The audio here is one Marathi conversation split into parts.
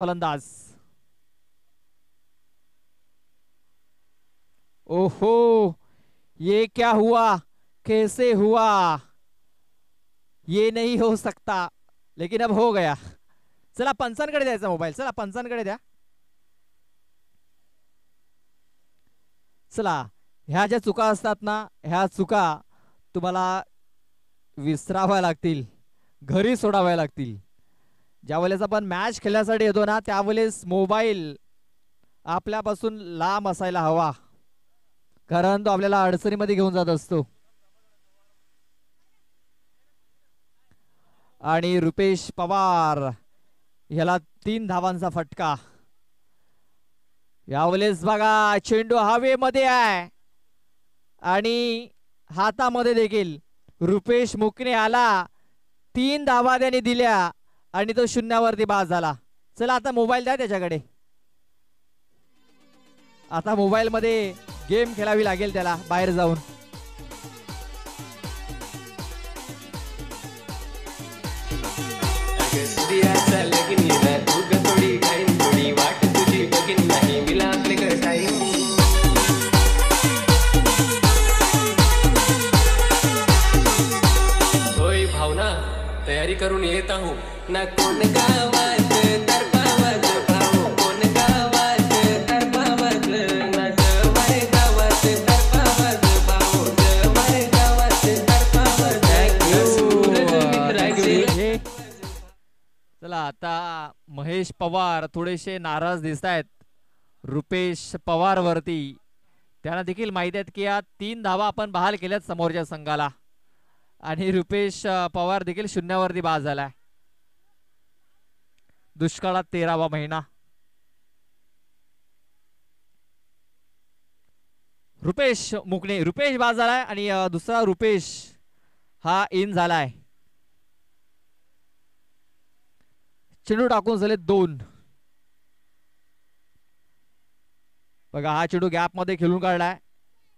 फलंदाज। ओहो, ये क्या हुआ, कैसे हुआ, ये नहीं हो सकता, लेकिन अब हो गया। चला पंचांकडे द्यायचा मोबाईल, चला पंचांकडे द्या. चला, ह्या ज्या चुका असतात ना, ह्या चुका तुम्हाला विसराव्या लागतील, घरी सोडाव्या लागतील. ज्यावेळेस आपण मॅच खेळण्यासाठी येतो ना, त्यावेळेस मोबाईल आपल्यापासून लांब असायला हवा, कारण तो आपल्याला अडचणीमध्ये घेऊन जात असतो. आणि रुपेश पवार याला 3 धावांचा फटका. यावेळेस बघा, चेंडू हवेमध्ये आहे आणि हातामध्ये देखील. रुपेश मुकणे आला, 3 धावा त्याने दिल्या आणि तो शून्यावरती बाद झाला. चला आता मोबाईल द्या त्याच्याकडे. आता मोबाईल मध्ये गेम खेळावी लागेल त्याला बाहेर जाऊन. होय भावना, तयारी करून येत आहो ना. कोण गावात दरबावात भाऊ, कोण गावात दरबावात ना. जवाय गावात दरबावात भाऊ, जवाय गावात दरबावात. चला आता महेश पवार थोडेसे नाराज दिसत आहेत रुपेश पवार वरती. त्यांना देखील माहिती आहेत की या 3 धावा आपण बहाल केल्यात समोरच्या संघाला, आणि रुपेश पवार देखील शून्यावरती बाद झालाय. दुष्काळात 13वा महिना. रुपेश मुकणे, रुपेश बाद झालाय आणि दुसरा रुपेश हा इन झालाय. चेंडू टाकून झाले 2. बघा, हा चेंडू गॅप मध्ये खेळून काढलाय.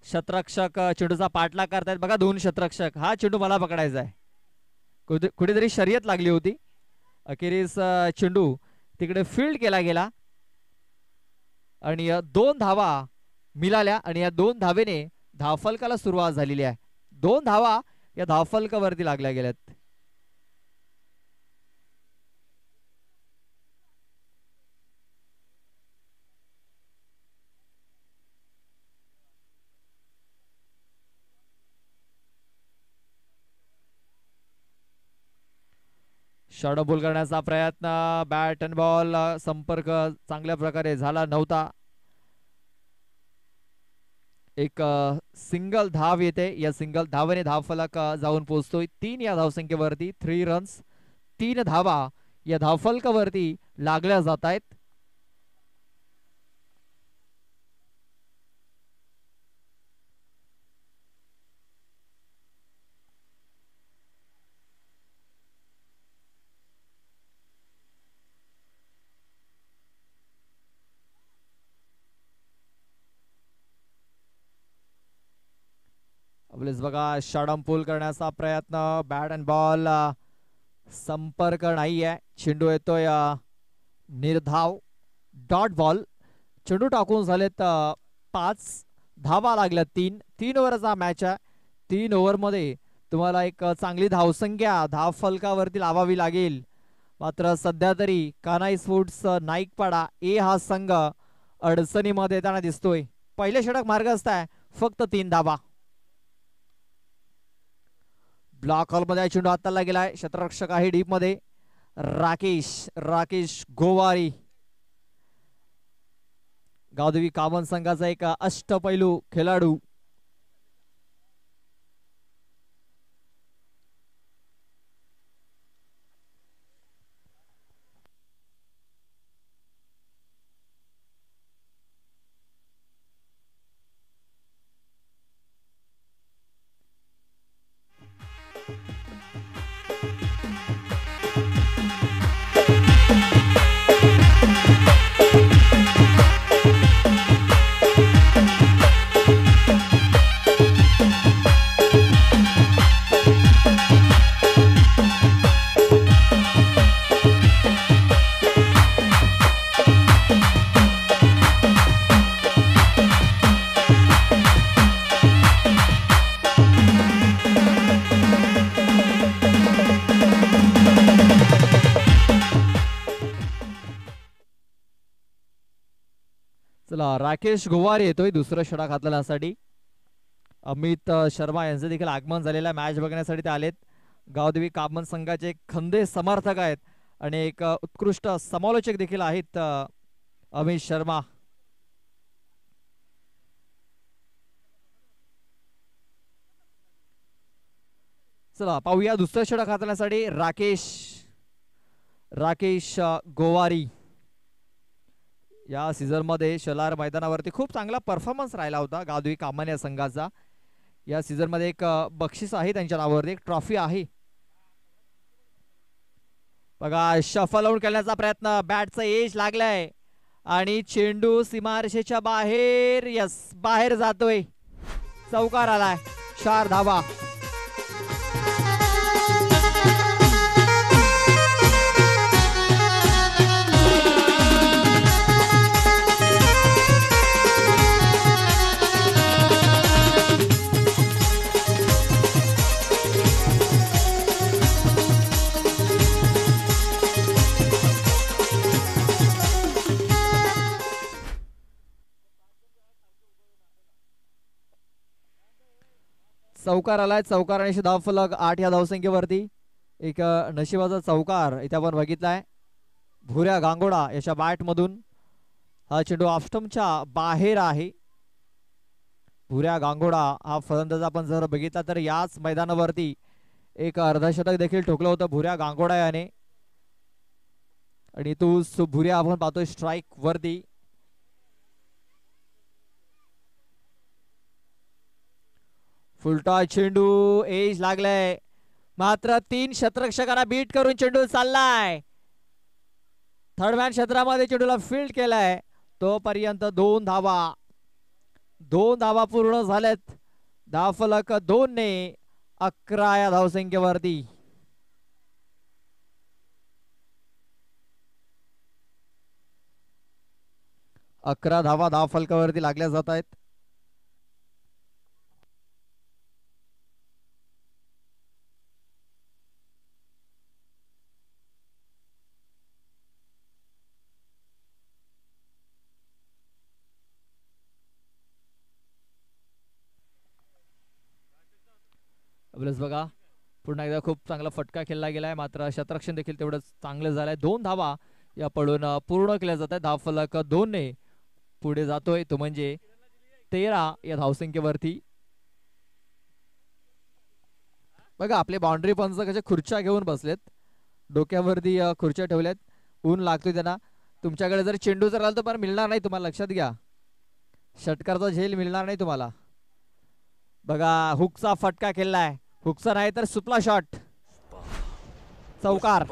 शतरक्षक चेंडूचा पाठलाग करतायत बघा, 2 शतरक्षक. हा चेंडू मला पकडायचा आहे. कुठेतरी शर्यत लागली होती. अखेरीस चेंडू तिकडे फील्ड केला गेला आणि 2 धावा मिळाल्या आणि या 2 धावेने धावफलकाला सुरुवात झालेली आहे. 2 धावा या धावफलकावरती लागल्या गेल्यात. शॉर्ट बॉल करण्याचा प्रयत्न, बॅट अँड बॉल संपर्क चांगल्या प्रकारे झाला नव्हता. एक सिंगल धाव येते. या सिंगल धावेने धावफलक जाऊन पोहोचतोय 3 या धावसंख्येवरती. 3 रन्स, 3 धावा या धावफलकावरती लागल्या जात आहेत. बघा, शॉर्ट पूल करण्याचा प्रयत्न, बॅट अँड बॉल संपर्क नाहीये. चेंडू येतोय निर्धाव, डॉट बॉल. चेंडू टाकून झालेत 5 धावा लागल्या. 3 ओव्हरचा मॅच आहे. 3 ओव्हरमध्ये तुम्हाला एक चांगली धावसंख्या धावफलकावरती लावावी लागेल. मात्र सध्या तरी कान्हाई स्पोर्ट्स नाईकपाडा ए हा संघ अडचणीमध्ये येताना दिसतोय. पहिले षटक मार्गस्थ आहे, फक्त 3 धावा. ब्लॉक हॉल मध्ये चेंडू हाताला गेलाय. क्षेत्ररक्षक आहे डीप मध्ये राकेश गोवारी. गावदेवी कामन संघाचा एक अष्टपैलू खेळाडू. चला राकेश गोवारी येतोय दुसरं षटक हाताळण्यासाठी. अमित शर्मा यांचे देखील आगमन झालेलं मॅच बघण्यासाठी ते आलेत. गावदेवी कामन संघाचे खंदे समर्थक आहेत आणि एक उत्कृष्ट समालोचक देखील आहेत अमित शर्मा. चला पाहूया दुसरं षटक हाताळण्यासाठी राकेश गोवारी. या सीझन मध्ये शेलार मैदानावरती खूप चांगला परफॉर्मन्स राहिला होता गावदेवी कामन या संघाचा. या सीझन मध्ये एक बक्षीस आहे त्यांच्या नावावरती, एक ट्रॉफी आहे. बघा शफल आउट करण्याचा प्रयत्न, बॅटचा एज लागलाय आणि चेंडू सीमारेषेच्या बाहेर, यस बाहेर जातोय. चौकार आलाय, 4 धावा. चौकार आलाय, चौकार आणि धाव फलक 8 या धावसंख्येवरती. एक नशिबाचा चौकार इथे आपण बघितलाय भुऱ्या गांगोडा याच्या बॅट मधून. हा चेंडू ऑफस्टंपच्या बाहेर आहे. भुऱ्या गांगोडा हा फलंदाज आपण जर बघितला तर याच मैदानावरती एक अर्धशतक देखील ठोकलं होतं भुऱ्या गांगोडा याने. आणि तो भुऱ्या आपण पाहतोय स्ट्राईक वरती. फुलटॉस चेंडू, एज लागलाय, मात्र 3 क्षेत्ररक्षकांना बीट करून चेंडू चाललाय. थर्डमॅन क्षेत्रामध्ये चेंडूला फील्ड केलाय. तोपर्यंत 2 धावा पूर्ण झाल्यात. धावफलक 2 ने 11 या धावसंख्येवरती. अकरा धावा धावफलकावरती लागल्या जात आहेत. बघा पुन्हा एकदा खूप चांगला फटका खेळला गेलाय, मात्र क्षेत्ररक्षण देखील तेवढंच चांगलं झालंय. 2 धावा या पडून पूर्ण केल्या जात आहेत. धावफलक 2 ने पुढे जातोय, तो म्हणजे 13 या धावसंख्येवरती. बघा आपले बाउंड्री पंच कसे खुर्च्या घेऊन बसलेत, डोक्यावरती खुर्च्या ठेवल्यात. ऊन लागतोय त्यांना. तुमच्याकडे जर चेंडू जर आला तर पण मिळणार नाही तुम्हाला, लक्षात घ्या. षटकारचा झेल मिळणार नाही तुम्हाला. बघा हुकचा फटका खेळलाय, हुकचा नाही तर सुपला शॉट, चौकार.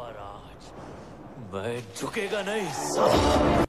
झुकेगा नहीं.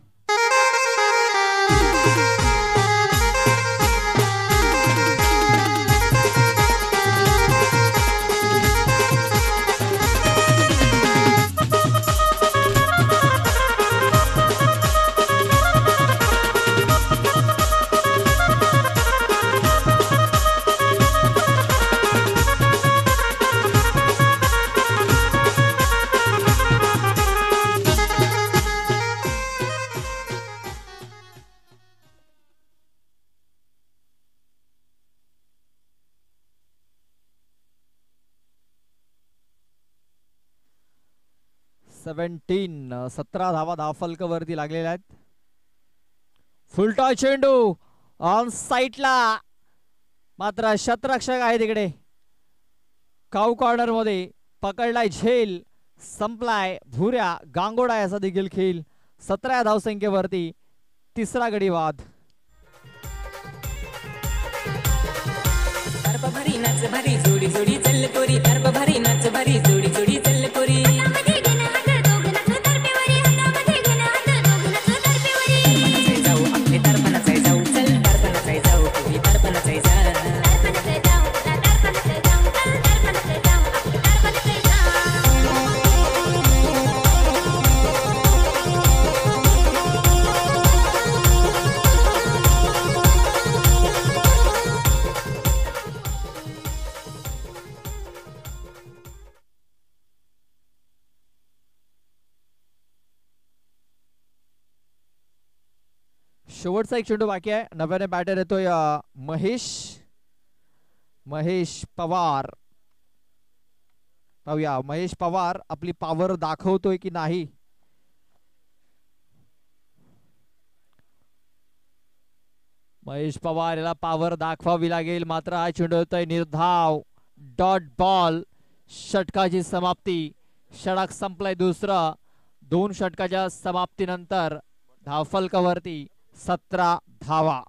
सेव्हन्टीन 17 धावा धावफलकावरती लागलेल्या आहेत. फुलटॉस चेंडू ऑन साईडला, मात्र क्षेत्ररक्षक आहे तिकडे. काऊ कॉर्नर मध्ये पकडलाय झेल, संपलाय. भुऱ्या गांगोडा याचा देखील खेळ. 17 धावसंख्येवरती तिसरा गडी बाद. भरी नाच भरी जोडी जोडी चल कोरी, अर्प भरी नाच भरी जोडी जोडी चल कोरी. शेवटचा एक चेंडू बाकी आहे. नव्याने बॅटर येतोय महेश पवार. पाहूया महेश पवार आपली पॉवर दाखवतोय की नाही. महेश पवार याला पॉवर दाखवावी लागेल. मात्र हा चेंडू येतोय निर्धाव. Dot ball. षटकाची समाप्ती. षटक संपलाय दुसरं. 2 षटकाच्या समाप्तीनंतर धावफलकावरती 17 धावा.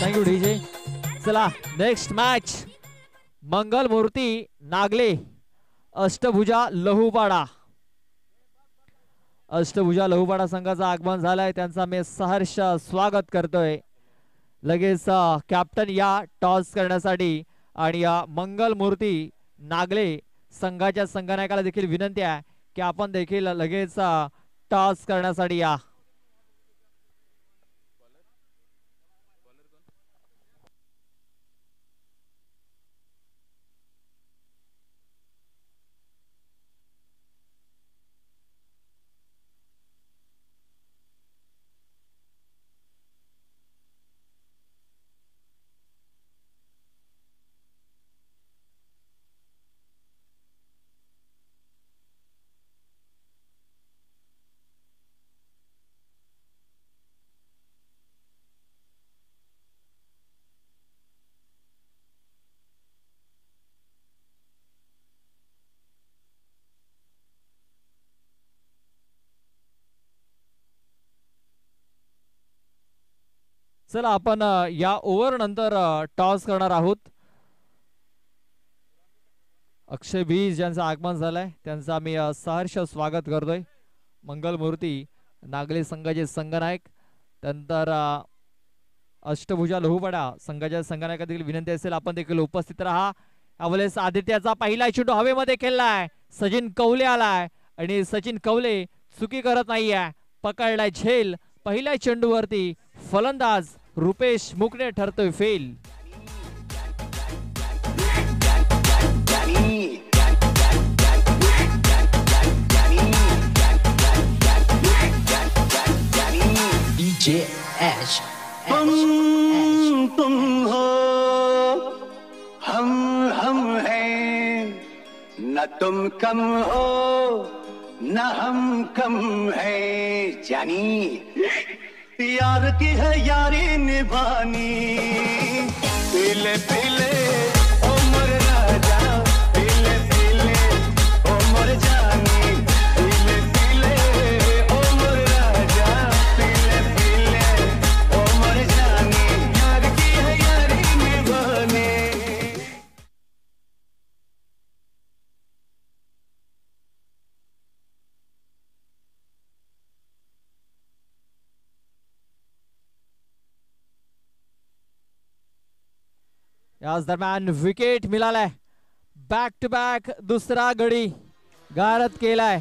Thank you DJ. चला नेक्स्ट मॅच. मंगल मूर्ती नागले अष्टभुजा लहुपाडा. अष्टभुजा लहुपाडा संघाचं आगमन झालंय. त्यांचा मी सहर्ष स्वागत करतोय. लगेच कॅप्टन या टॉस करण्यासाठी. आणि या मंगल मूर्ती नागले संघाच्या संघनायकाला देखील विनंती आहे की आपण देखील लगेच टॉस करण्यासाठी या. चला आपण या ओव्हर नंतर टॉस करणार आहोत. अक्षय बीज ज्यांचं आगमन झालंय त्यांचं आम्ही सहर्ष स्वागत करतोय. मंगल मूर्ती नागले संघाचे संघनायक. त्यानंतर अष्टभुजा लहुपाडा संघाच्या संघनायका देखील विनंती असेल आपण देखील उपस्थित राहा. यावेळेस आदित्याचा पहिला चेंडू हवेमध्ये खेळलाय. सचिन कौले आलाय आणि सचिन कौले चुकी करत नाहीये. पकडलाय झेल. पहिल्या चेंडूवरती फलंदाज रुपेश मुकणे ठरतोय फेल. तुम हो हम हैं न तुम कम हो न हम कम है जानी यार की है यारी निभानी पीले पीले ओ मोर राजा पीले पीले ओ मोर जानी पीले पीले ओ मोर राजा पीले पीले ओ मोर जानी यार की है यारी निभानी. याच दरम्यान विकेट मिळालाय. बॅक टू बॅक दुसरा गडी गारद केलाय.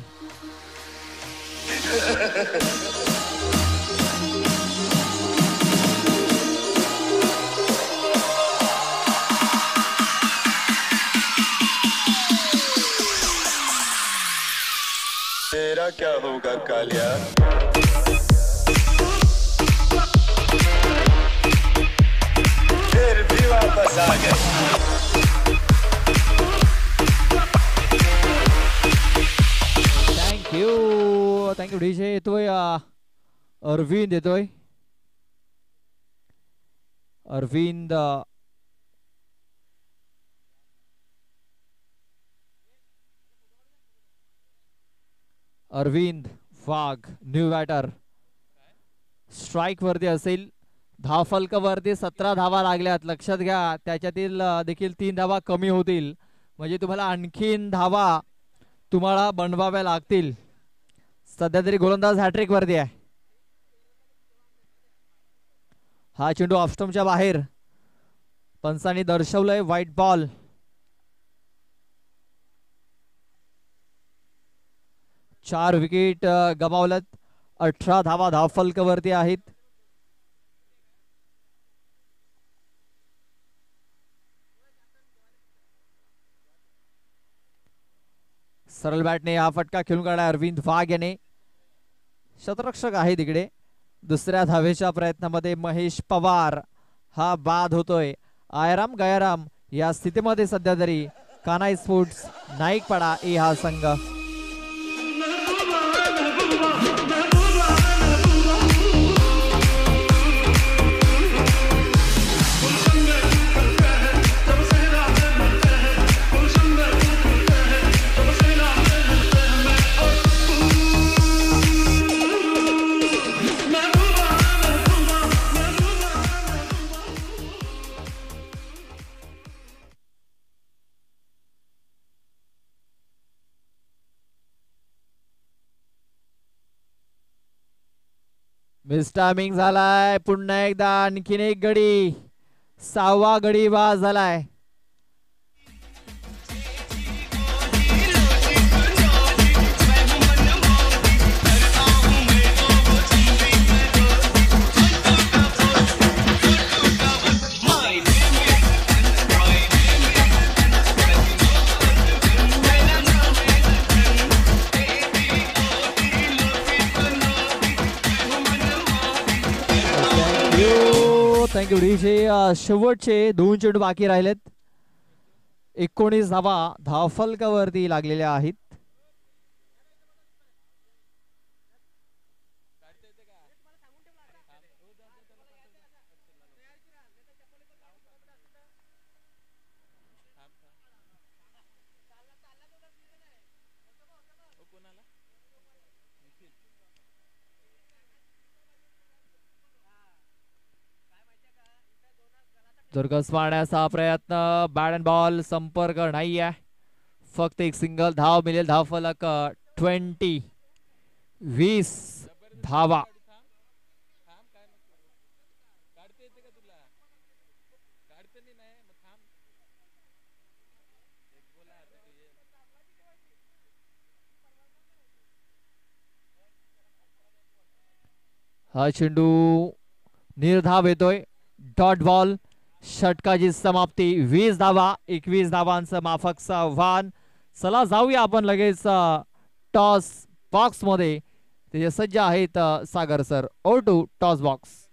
तेरा क्या होगा कालिया. फिर भी वापस आ गए. Thank you DJ. येतोय अरविंद येतोय. अरविंद वाघ न्यू बॅटर स्ट्राइक वरती असेल. धावफलकावरती 17 धावा लागल्यात. लक्षात घ्या त्याच्यातील देखील 3 धावा कमी होतील म्हणजे तुम्हाला आणखीन धावा तुम्हाला बनवाव्या लागतील. सध्या तरी गोलंदाज हॅट्रिक वरती आहे. हा चेंडू ऑफस्टंपच्या बाहेर. पंचांनी दर्शवलंय व्हाईट बॉल. चार विकेट गमावल्यात. 18 धावा धावफलकावरती आहेत. सरळ बॅटने हा फटका खेळून काढला अरविंद वाघ याने. शतरक्षक आहे तिकडे. दुसऱ्या धावेच्या प्रयत्नामध्ये महेश पवार हा बाद होतोय. आयराम गयाराम या स्थितीमध्ये सध्या तरी कानाई स्पोर्ट्स नाईकपाडा ए हा संघ. मिस टायमिंग झालाय. पुन्हा एकदा आणखीन एक गडी. 6वा गडी बाद झालाय. Thank you DJ. शेवटचे 2 चेंडू बाकी राहिलेत. 19 धावा धावफलकावरती लागलेल्या आहेत. दुर्गस मारण्याचा प्रयत्न. बॅट अँड बॉल संपर्क नाही आहे. फक्त एक सिंगल धाव मिळेल. धावफलक 20 धावा. हा चेंडू निर्धाव येतोय. Dot ball. षटकाची समाप्ती. 20 धावा 21 धावांचं माफकचं आव्हान. चला जाऊया आपण लगेच टॉस बॉक्स मध्ये. ते सज्ज आहेत सागर सर. ओ टू टॉस बॉक्स.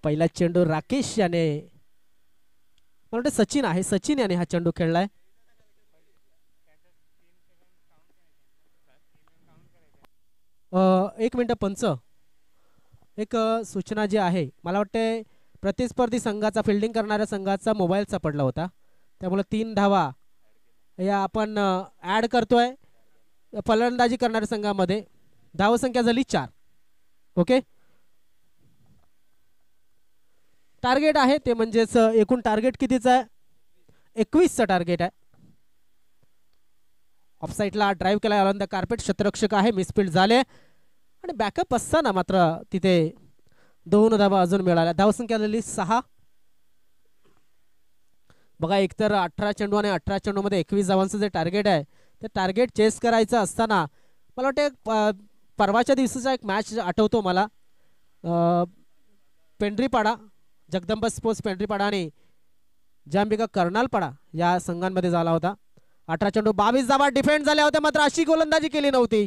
पहिला चेंडू राकेश याने, मला वाटतं सचिन आहे, सचिन याने हा चेंडू खेळलाय. एक मिनिट पंच, एक सूचना जी आहे, मला वाटते प्रतिस्पर्धी संघाचा, फिल्डिंग करणाऱ्या संघाचा मोबाईलचा पडला होता, त्यामुळे 3 धावा या आपण ॲड करतोय. फलंदाजी करणाऱ्या संघामध्ये धावसंख्या झाली 4. ओके, टार्गेट आहे ते म्हणजेच एकूण टार्गेट कितीचं आहे, 21चं टार्गेट आहे. ऑफसाईडला ड्राईव्ह केला ऑन द कार्पेट, क्षेत्ररक्षक आहे, मिसफील्ड झाले आणि बॅकअप असताना मात्र तिथे 2 धावा अजून मिळाल्या. धावसंख्या झाली 6. बघा, एकतर 18 चेंडू आणि 18 चेंडू मध्ये 21 धावांचं जे टार्गेट आहे ते टार्गेट चेस करायचं असताना मला वाटतं परवाच्या दिवसाचा एक मॅच आठवतो मला, पेंढरीपाडा, जगदंबा स्पोर्ट्स पेंढरीपाडा आणि जांबिका कर्नालपाडा या संघांमध्ये झाला होता. 18 चेंडू 22 धावा डिफेंड झाल्या होत्या, मात्र अशी गोलंदाजी केली नव्हती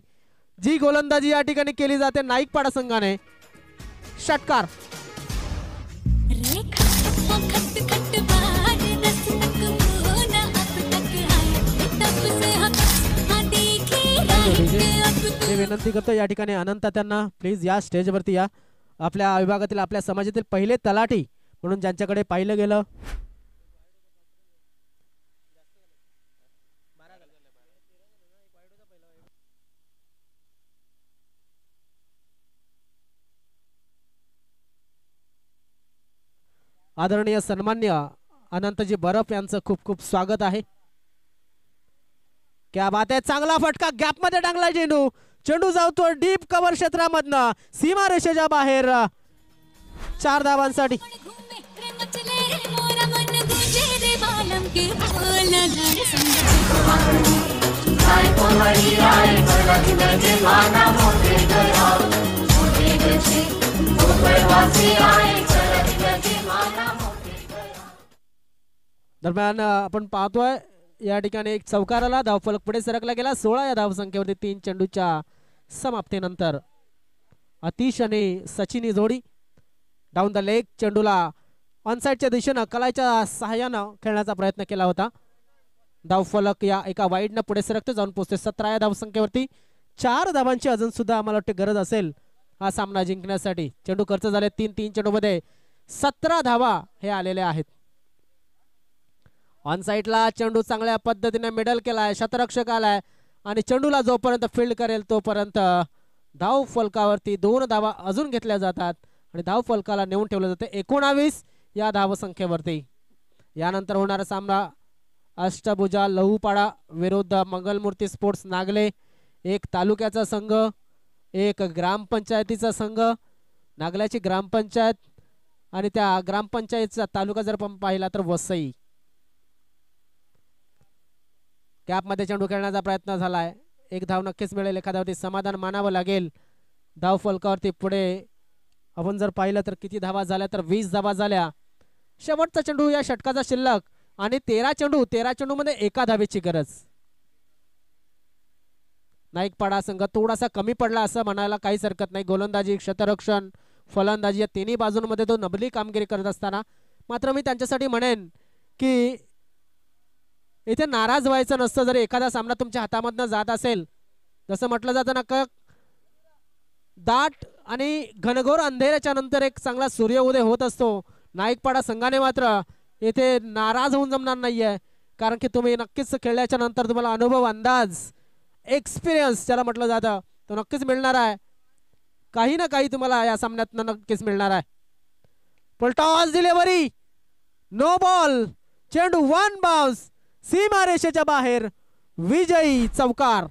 जी गोलंदाजी या ठिकाणी केली जाते नाईकपाडा संघाने. षटकार. मी विनंती करतो या ठिकाणी अनंत त्यांना, प्लीज या स्टेजवरती या. आपल्या विभागातील, आपल्या समाजातील पहिले तलाठी म्हणून ज्यांच्याकडे पाहिलं गेलं. आदरणीय सन्मान्य अनंतजी बरफ यांचं खूप खूप स्वागत आहे. क्या बात आहे, चांगला फटका, गॅप मध्ये टांगला चेंडू, चेंडू जातो डीप कव्हर क्षेत्रामधनं सीमा रेषेच्या बाहेर. 4 धावांसाठी. दरम्यान आपण पाहतोय या ठिकाणी एक चौकाराला धावफलक पुढे सरकला गेला. 16 या धावसंख्येवरती 3 चेंडूच्या समाप्तीनंतर अतिश आणि सचिनी जोडी डाऊन द लेग चेंडूला ऑनसाइडच्या दिशेनं कलाच्या सहाय्यानं खेळण्याचा प्रयत्न केला होता. धावफलक या एका वाईडनं पुढे सरकतो, जाऊन पोहोचते 17 या धावसंख्येवरती. 4 धावांची अजून सुद्धा आम्हाला वाटते गरज असेल हा सामना जिंकण्यासाठी. चेंडू खर्च झाले 3 चेंडू मध्ये 17 धावा हे आलेले आहेत. ऑन साइडला चेंडू चांगल्या पद्धतीने मिडल केलाय, शतरक्षक आलाय आणि चेंडूला जोपर्यंत फील्ड करेल तोपर्यंत धाव फलकावरती 2 धावा अजून घेतल्या जातात आणि धाव फलकाला नेऊन ठेवलं जाते 19 या धावसंख्येवरती. यानंतर होणारा सामना अष्टभुजा लहूपाडा विरुद्ध मंगलमूर्ती स्पोर्ट्स नागले. एक तालुक्याचा संघ, एक ग्रामपंचायतीचा संघ. नागल्याची ग्रामपंचायत आणि त्या ग्रामपंचायतचा तालुका जर आपण पाहिला तर वसई. कॅप मध्ये चेंडू खेळण्याचा प्रयत्न झालाय, 1 धाव नक्कीच मिळेल, एखाद्यावरती समाधान मानावं लागेल. धाव फलकावरती पुढे आपण जर पाहिलं तर किती धावा झाल्या तर 20 धावा झाल्या. शेवटचा चेंडू या षटकाचा शिल्लक आणि 13 चेंडू मध्ये 1 धावेची गरज. नाईकपाडा संघ थोडासा कमी पडला असं म्हणायला काहीच हरकत नाही. गोलंदाजी, क्षेत्ररक्षण, फलंदाजी या तिन्ही बाजूंमध्ये तो नबली कामगिरी करत असताना मात्र मी त्यांच्यासाठी म्हणेन की इथे नाराज व्हायचं नसतं जर एखादा सामना तुमच्या हातामधनं जात असेल. जसं म्हटलं जातं ना, दाट आणि घनघोर अंधेऱ्याच्या नंतर एक चांगला सूर्योदय होत असतो. नाईकपाडा संघाने मात्र येथे नाराज होऊन जमणार नाहीये, कारण की तुम्ही नक्कीच खेळल्याच्या नंतर तुम्हाला अनुभव, अंदाज, एक्सपिरियन्स ज्याला म्हटलं जातं तो नक्कीच मिळणार आहे. काही ना काही तुम्हाला या सामन्यात नक्कीच मिळणार आहे. टॉस डिलिव्हरी, नो बॉल, चेंडू 1 बाउन्स, सीमा रेषेच्या बाहेर, विजयी चौकार.